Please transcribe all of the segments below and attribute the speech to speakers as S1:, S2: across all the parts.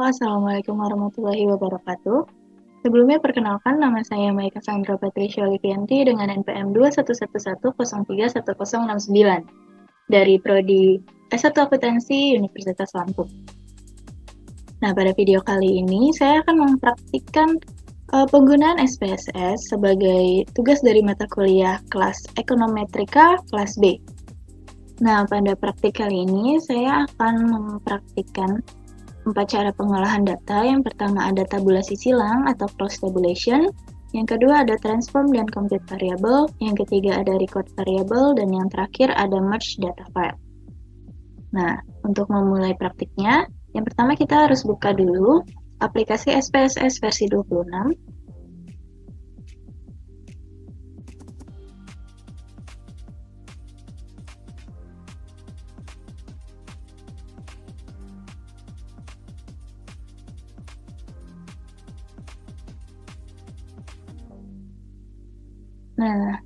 S1: Assalamualaikum warahmatullahi wabarakatuh. Sebelumnya perkenalkan nama saya Maika Sandra Patricia Livianti dengan NPM 21110311069 dari Prodi S1 Akuntansi Universitas Lampung. Nah, pada video kali ini saya akan mempraktikkan penggunaan SPSS sebagai tugas dari mata kuliah kelas Ekonometrika kelas B. Nah, pada praktik kali ini saya akan mempraktikkan 4 cara pengolahan data. Yang pertama ada tabulasi silang atau cross tabulation, yang kedua ada transform dan compute variable, yang ketiga ada record variable, dan yang terakhir ada merge data file. Nah, untuk memulai praktiknya, yang pertama kita harus buka dulu aplikasi SPSS versi 26. Nah,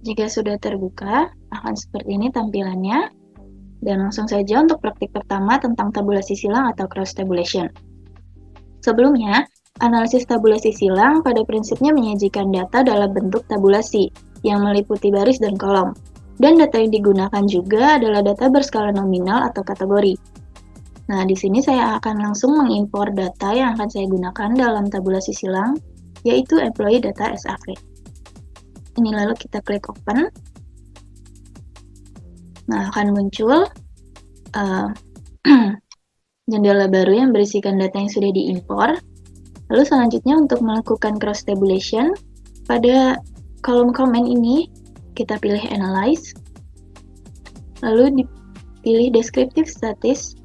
S1: jika sudah terbuka, akan seperti ini tampilannya. Dan langsung saja untuk praktik pertama tentang tabulasi silang atau cross tabulation. Sebelumnya, analisis tabulasi silang pada prinsipnya menyajikan data dalam bentuk tabulasi yang meliputi baris dan kolom. Dan data yang digunakan juga adalah data berskala nominal atau kategori. Nah, di sini saya akan langsung mengimpor data yang akan saya gunakan dalam tabulasi silang, yaitu employee data SAV. Ini lalu kita klik open. Nah, akan muncul jendela baru yang berisikan data yang sudah diimpor. Lalu selanjutnya untuk melakukan cross tabulation, pada kolom komen ini kita pilih analyze, lalu dipilih descriptive statis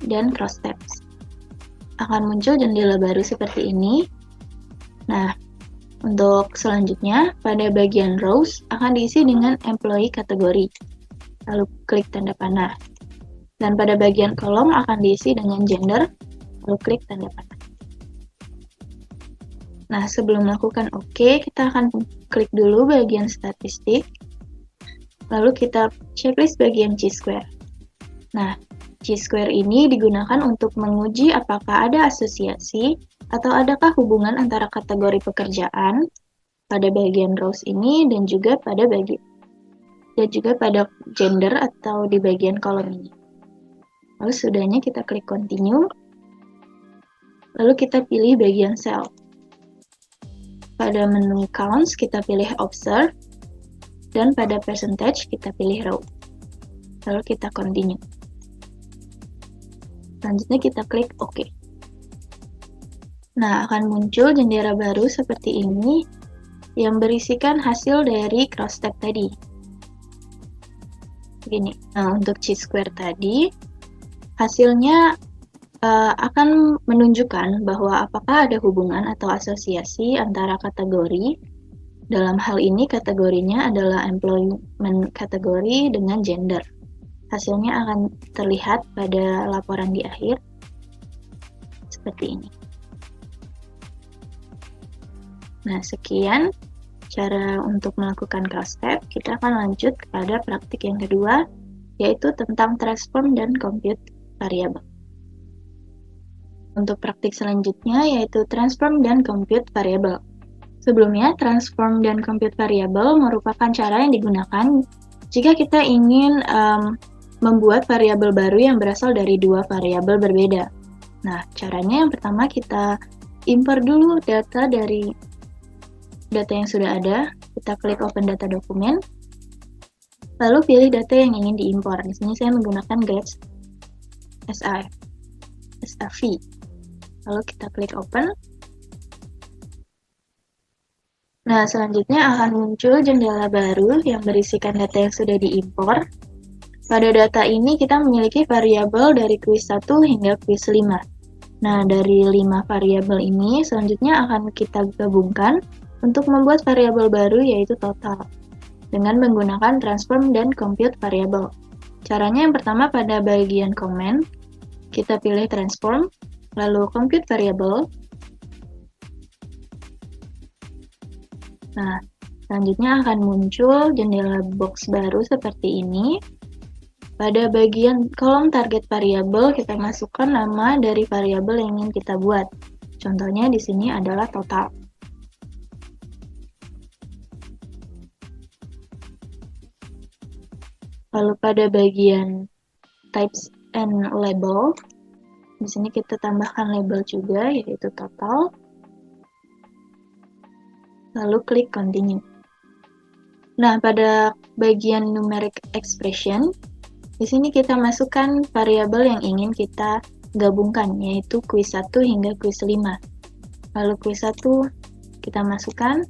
S1: dan cross tabs. Akan muncul jendela baru seperti ini. Nah, untuk selanjutnya pada bagian rows akan diisi dengan employee kategori. Lalu klik tanda panah. Dan pada bagian kolom akan diisi dengan gender, lalu klik tanda panah. Nah, sebelum melakukan OK, kita akan klik dulu bagian statistik, lalu kita checklist bagian chi-square. Nah, chi-square ini digunakan untuk menguji apakah ada asosiasi atau adakah hubungan antara kategori pekerjaan pada bagian rows ini dan juga pada gender atau di bagian kolom ini. Lalu sudahnya kita klik continue, lalu kita pilih bagian cell. Pada menu counts kita pilih observe, dan pada percentage kita pilih row. Lalu kita continue. Selanjutnya kita klik OK. Nah, akan muncul jendela baru seperti ini yang berisikan hasil dari cross tab tadi. Begini. Nah, untuk chi-square tadi, hasilnya akan menunjukkan bahwa apakah ada hubungan atau asosiasi antara kategori. Dalam hal ini kategorinya adalah employment kategori dengan gender. Hasilnya akan terlihat pada laporan di akhir seperti ini. Nah, sekian cara untuk melakukan cross tab. Kita akan lanjut kepada praktik yang kedua, yaitu tentang transform dan compute variable. Untuk praktik selanjutnya yaitu transform dan compute variable. Sebelumnya, transform dan compute variable merupakan cara yang digunakan jika kita ingin membuat variabel baru yang berasal dari dua variabel berbeda. Nah, caranya yang pertama kita import dulu data dari data yang sudah ada. Kita klik open data dokumen, lalu pilih data yang ingin diimpor. Di sini saya menggunakan grades SAV. Lalu kita klik open. Nah, selanjutnya akan muncul jendela baru yang berisikan data yang sudah diimpor. Pada data ini kita memiliki variabel dari quiz 1 hingga quiz 5. Nah, dari 5 variabel ini selanjutnya akan kita gabungkan untuk membuat variabel baru yaitu total dengan menggunakan transform dan compute variable. Caranya yang pertama pada bagian comment, kita pilih transform, lalu compute variable. Nah, selanjutnya akan muncul jendela box baru seperti ini. pada bagian kolom target variabel kita masukkan nama dari variabel yang ingin kita buat. Contohnya di sini adalah total. Lalu pada bagian types and label, di sini kita tambahkan label juga, yaitu total. Lalu klik continue. Nah, pada bagian numeric expression, di sini kita masukkan variabel yang ingin kita gabungkan, yaitu quiz 1 hingga quiz 5. Lalu quiz 1 kita masukkan,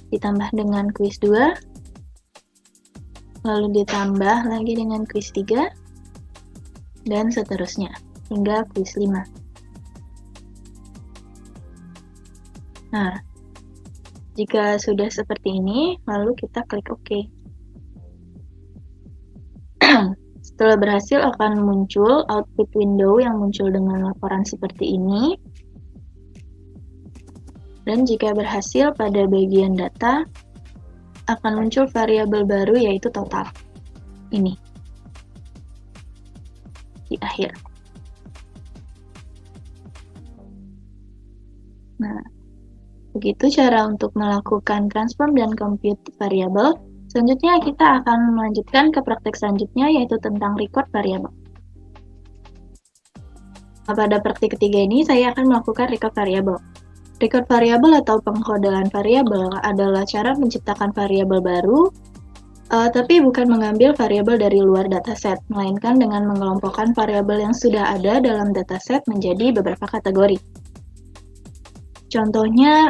S1: ditambah dengan quiz 2, lalu ditambah lagi dengan quiz 3, dan seterusnya, hingga quiz 5. Nah, jika sudah seperti ini, lalu kita klik OK. Setelah berhasil akan muncul output window yang muncul dengan laporan seperti ini. Dan jika berhasil pada bagian data, akan muncul variabel baru yaitu total. Ini. Di akhir. Nah, begitu cara untuk melakukan transform dan compute variabel. Selanjutnya kita akan melanjutkan ke praktek selanjutnya yaitu tentang record variabel. Nah, pada praktik ketiga ini saya akan melakukan record variabel. Record variabel atau pengkodean variabel adalah cara menciptakan variabel baru, tapi bukan mengambil variabel dari luar dataset, melainkan dengan mengelompokkan variabel yang sudah ada dalam dataset menjadi beberapa kategori. Contohnya,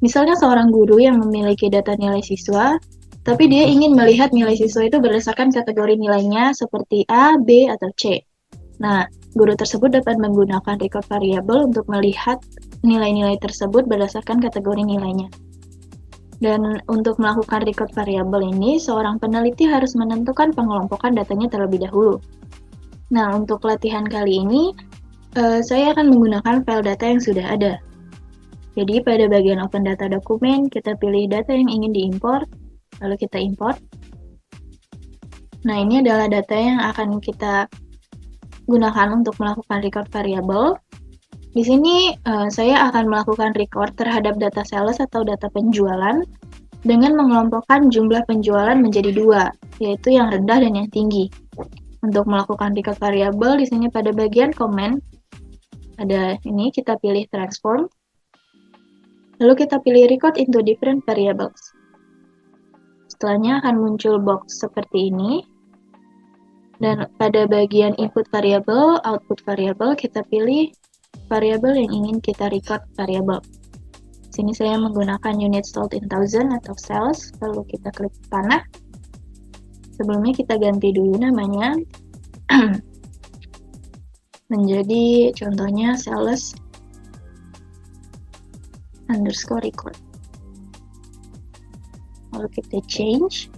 S1: misalnya seorang guru yang memiliki data nilai siswa, tapi dia ingin melihat nilai siswa itu berdasarkan kategori nilainya seperti A, B, atau C. Nah, guru tersebut dapat menggunakan record variabel untuk melihat nilai-nilai tersebut berdasarkan kategori nilainya. Dan untuk melakukan record variabel ini, seorang peneliti harus menentukan pengelompokan datanya terlebih dahulu. Nah, untuk latihan kali ini, saya akan menggunakan file data yang sudah ada. Jadi, pada bagian Open Data Dokumen, kita pilih data yang ingin diimport, lalu kita import. Nah, ini adalah data yang akan kita gunakan untuk melakukan record variabel. Di sini saya akan melakukan record terhadap data sales atau data penjualan dengan mengelompokkan jumlah penjualan menjadi dua, yaitu yang rendah dan yang tinggi. Untuk melakukan record variabel, di sini pada bagian comment, ada ini, kita pilih transform, lalu kita pilih record into different variables. Setelahnya akan muncul box seperti ini. Dan pada bagian input variable, output variable, kita pilih variabel yang ingin kita record variabel. Sini saya menggunakan unit sold in thousand atau sales, lalu kita klik panah. Sebelumnya kita ganti dulu namanya menjadi contohnya sales underscore record. Lalu kita change.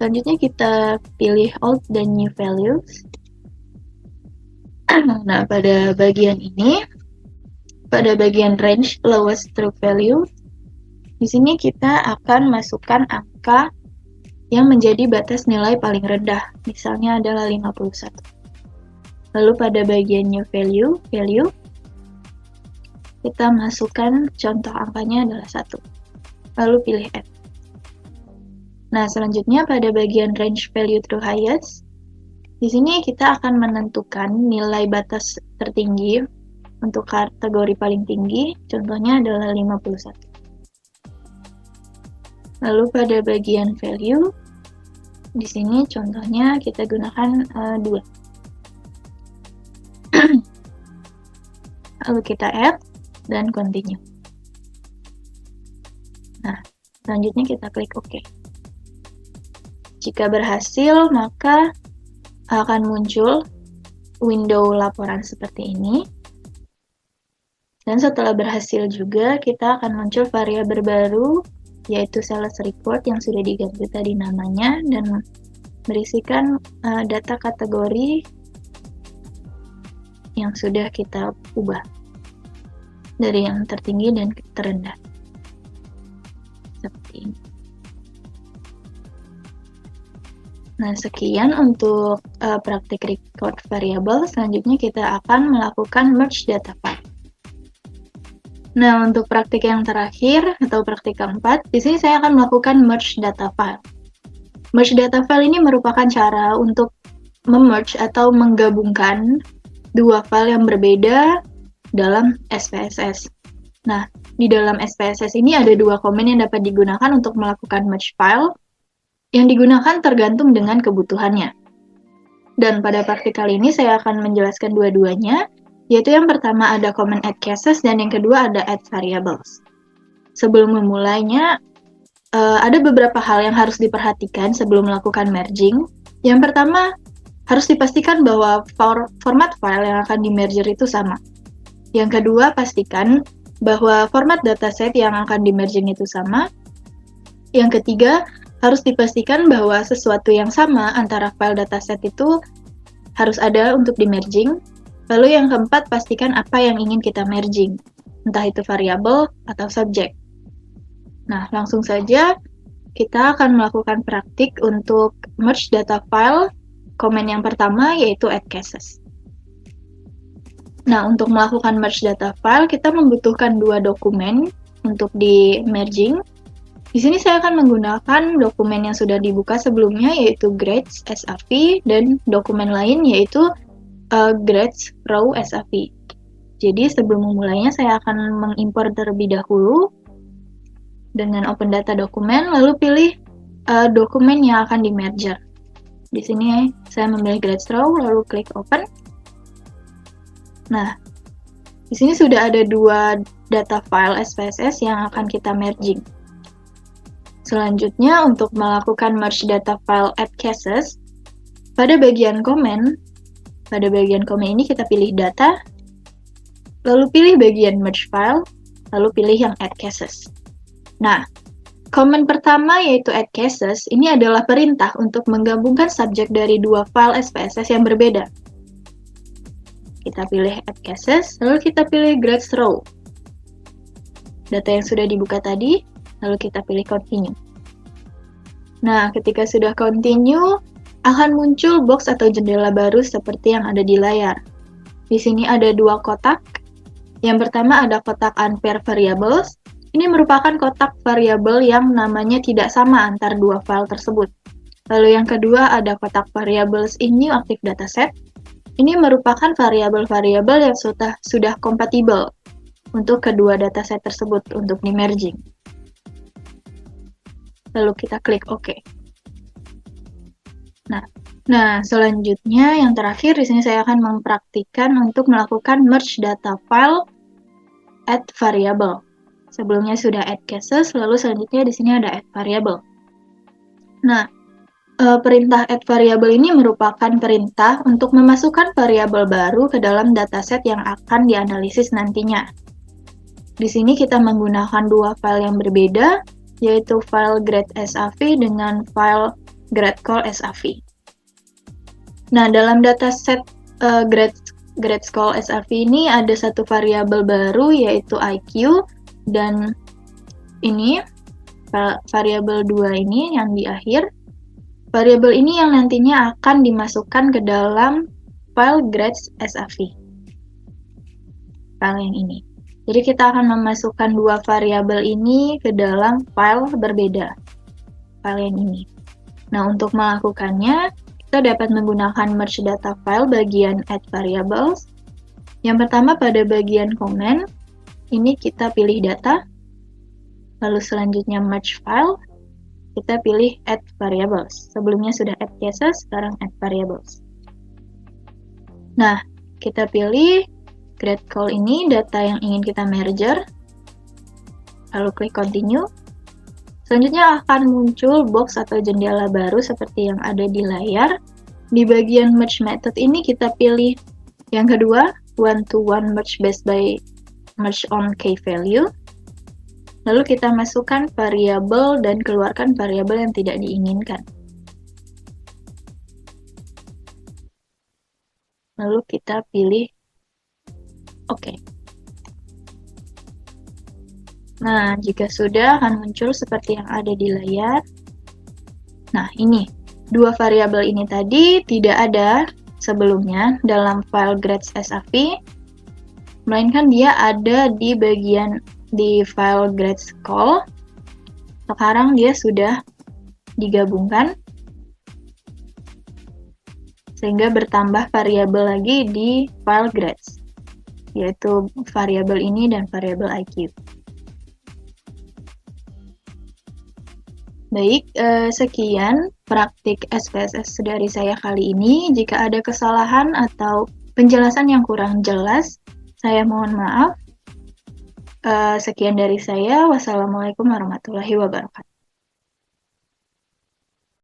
S1: Selanjutnya kita pilih old dan new values. Nah, pada bagian ini, pada bagian range lowest true value, di sini kita akan masukkan angka yang menjadi batas nilai paling rendah, misalnya adalah 51. Lalu pada bagian new value, kita masukkan contoh angkanya adalah 1. Lalu pilih add. Nah, selanjutnya pada bagian range value true highest, di sini kita akan menentukan nilai batas tertinggi untuk kategori paling tinggi, contohnya adalah 51. Lalu pada bagian value, di sini contohnya kita gunakan 2. Lalu kita add dan continue. Nah, selanjutnya kita klik OK. Jika berhasil, maka akan muncul window laporan seperti ini. Dan setelah berhasil juga, kita akan muncul variabel baru, yaitu sales report yang sudah diganti tadi namanya, dan berisikan data kategori yang sudah kita ubah dari yang tertinggi dan terendah. Seperti ini. Nah, sekian untuk praktik record variable. Selanjutnya kita akan melakukan merge data file. Nah, untuk praktik yang terakhir atau praktik keempat, di sini saya akan melakukan merge data file. Merge data file ini merupakan cara untuk memerge atau menggabungkan dua file yang berbeda dalam SPSS. Nah, di dalam SPSS ini ada dua komen yang dapat digunakan untuk melakukan merge file, yang digunakan tergantung dengan kebutuhannya. Dan pada praktik kali ini saya akan menjelaskan dua-duanya, yaitu yang pertama ada command add cases dan yang kedua ada add variables. Sebelum memulainya, ada beberapa hal yang harus diperhatikan sebelum melakukan merging. Yang pertama, harus dipastikan bahwa format file yang akan di-merger itu sama. Yang kedua, pastikan bahwa format dataset yang akan di-merging itu sama. Yang ketiga, harus dipastikan bahwa sesuatu yang sama antara file dataset itu harus ada untuk di-merging. Lalu yang keempat, pastikan apa yang ingin kita merging, entah itu variabel atau subjek. Nah, langsung saja kita akan melakukan praktik untuk merge data file. Komen yang pertama yaitu add cases. Nah, untuk melakukan merge data file, kita membutuhkan dua dokumen untuk di-merging. Di sini saya akan menggunakan dokumen yang sudah dibuka sebelumnya, yaitu grades SAV, dan dokumen lain yaitu grades raw SAV. Jadi sebelum memulainya saya akan mengimpor terlebih dahulu dengan open data dokumen, lalu pilih dokumen yang akan di-merger. Di sini saya memilih grades raw, lalu klik open. Nah, di sini sudah ada dua data file SPSS yang akan kita merging. Selanjutnya, untuk melakukan merge data file add cases, pada bagian komen ini kita pilih data, lalu pilih bagian merge file, lalu pilih yang add cases. Nah, komen pertama yaitu add cases, ini adalah perintah untuk menggabungkan subjek dari dua file SPSS yang berbeda. Kita pilih add cases, lalu kita pilih grades raw. Data yang sudah dibuka tadi, lalu kita pilih continue. Nah, ketika sudah continue, akan muncul box atau jendela baru seperti yang ada di layar. Di sini ada dua kotak. Yang pertama ada kotak unpair variables. Ini merupakan kotak variabel yang namanya tidak sama antar dua file tersebut. Lalu yang kedua ada kotak variables in new active dataset. Ini merupakan variabel-variabel yang sudah kompatibel untuk kedua dataset tersebut untuk di-merging. Lalu kita klik OK. Nah, selanjutnya yang terakhir di sini saya akan mempraktikkan untuk melakukan merge data file add variable. Sebelumnya sudah add cases, lalu selanjutnya di sini ada add variable. Nah, perintah add variable ini merupakan perintah untuk memasukkan variabel baru ke dalam dataset yang akan dianalisis nantinya. Di sini kita menggunakan dua file yang berbeda, yaitu file grade SAV dengan file gradecall SAV. Nah, dalam dataset gradecall SAV ini ada satu variabel baru yaitu IQ, dan ini variabel 2 ini yang di akhir. Variabel ini yang nantinya akan dimasukkan ke dalam file grades SAV. File yang ini. Jadi kita akan memasukkan dua variabel ini ke dalam file berbeda. File yang ini. Nah, untuk melakukannya, kita dapat menggunakan merge data file bagian add variables. Yang pertama pada bagian comment, ini kita pilih data, lalu selanjutnya merge file, kita pilih add variables. Sebelumnya sudah add cases, sekarang add variables. Nah, kita pilih gradecall ini, data yang ingin kita merger, lalu klik continue. Selanjutnya akan muncul box atau jendela baru seperti yang ada di layar. Di bagian merge method ini kita pilih yang kedua, one-to-one merge based by merge on key value. Lalu kita masukkan variabel dan keluarkan variabel yang tidak diinginkan. Lalu kita pilih OK. Nah, jika sudah akan muncul seperti yang ada di layar. Nah, ini dua variabel ini tadi tidak ada sebelumnya dalam file grades SAV, melainkan dia ada di bagian di file grades call. Sekarang dia sudah digabungkan sehingga bertambah variabel lagi di file grades, yaitu variabel ini dan variabel IQ. Baik, sekian praktik SPSS dari saya kali ini. Jika ada kesalahan atau penjelasan yang kurang jelas, saya mohon maaf. Sekian dari saya. Wassalamualaikum warahmatullahi wabarakatuh.